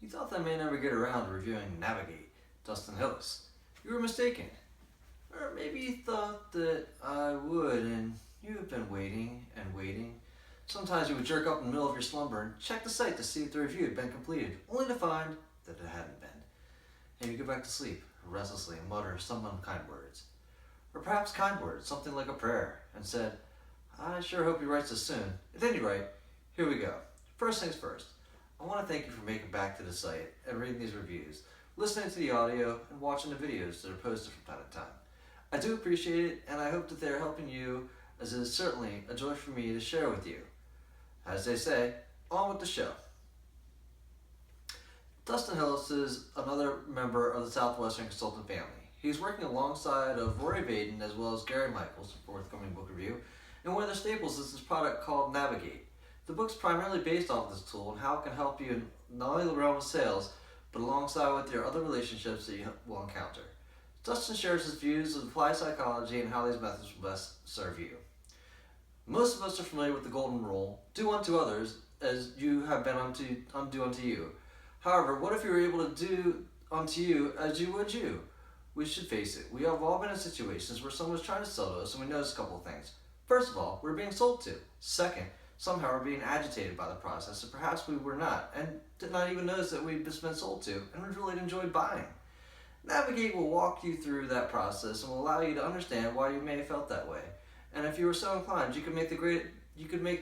You thought that I may never get around to reviewing Navigate, Dustin Hillis. You were mistaken. Or maybe you thought that I would, and you have been waiting and waiting. Sometimes you would jerk up in the middle of your slumber and check the site to see if the review had been completed, only to find that it hadn't been. And you go back to sleep, restlessly, and mutter some unkind words. Or perhaps kind words, something like a prayer, and said, I sure hope he writes this soon. At any rate, here we go. First things first, I want to thank you for making it back to the site and reading these reviews, listening to the audio, and watching the videos that are posted from time to time. I do appreciate it, and I hope that they're helping you, as it is certainly a joy for me to share with you. As they say, on with the show. Dustin Hillis is another member of the Southwestern Consultant family. He's working alongside of Rory Vaden as well as Gary Michaels, a forthcoming book review, and one of their staples is this product called Navigate. The book's primarily based off this tool and how it can help you in not only the realm of sales, but alongside with your other relationships that you will encounter. Dustin shares his views of applied psychology and how these methods will best serve you. Most of us are familiar with the golden rule, do unto others as you have been do unto you. However, what if you were able to do unto you as you would you? We should face it. We have all been in situations where someone's trying to sell to us and we notice a couple of things. First of all, we're being sold to. Second, somehow we're being agitated by the process, and perhaps we were not, and did not even notice that we'd just been sold to, and we really enjoyed buying. Navigate will walk you through that process and will allow you to understand why you may have felt that way. And if you were so inclined, you could make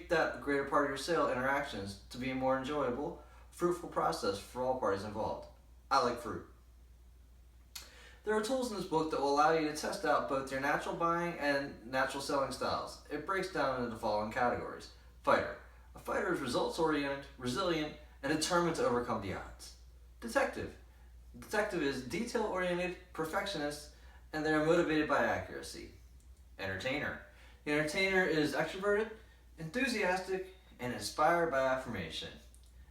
that a greater part of your sale interactions to be a more enjoyable, fruitful process for all parties involved. I like fruit. There are tools in this book that will allow you to test out both your natural buying and natural selling styles. It breaks down into the following categories. Fighter. A fighter is results-oriented, resilient, and determined to overcome the odds. Detective. Detective is detail-oriented, perfectionist, and they are motivated by accuracy. Entertainer. The entertainer is extroverted, enthusiastic, and inspired by affirmation.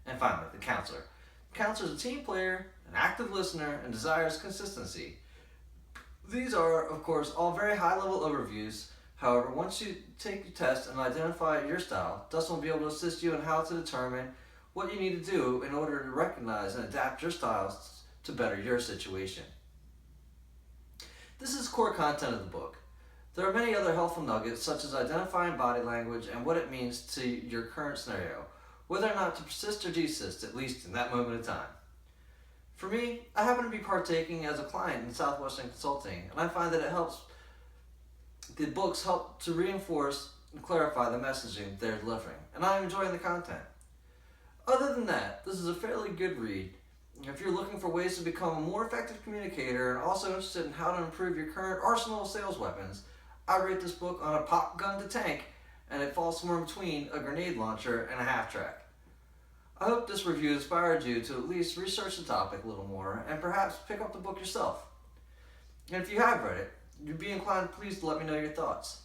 And finally, the counselor. The counselor is a team player, an active listener, and desires consistency. These are, of course, all very high-level overviews. However, once you take your test and identify your style, Dustin will be able to assist you in how to determine what you need to do in order to recognize and adapt your styles to better your situation. This is core content of the book. There are many other helpful nuggets, such as identifying body language and what it means to your current scenario, whether or not to persist or desist, at least in that moment of time. For me, I happen to be partaking as a client in Southwestern Consulting, and I find that the books help to reinforce and clarify the messaging they're delivering, and I'm enjoying the content. Other than that, this is a fairly good read. If you're looking for ways to become a more effective communicator and also interested in how to improve your current arsenal of sales weapons, I rate this book on a pop gun to tank, and it falls somewhere between a grenade launcher and a half-track. I hope this review inspired you to at least research the topic a little more and perhaps pick up the book yourself. And if you have read it, you'd be inclined please to let me know your thoughts.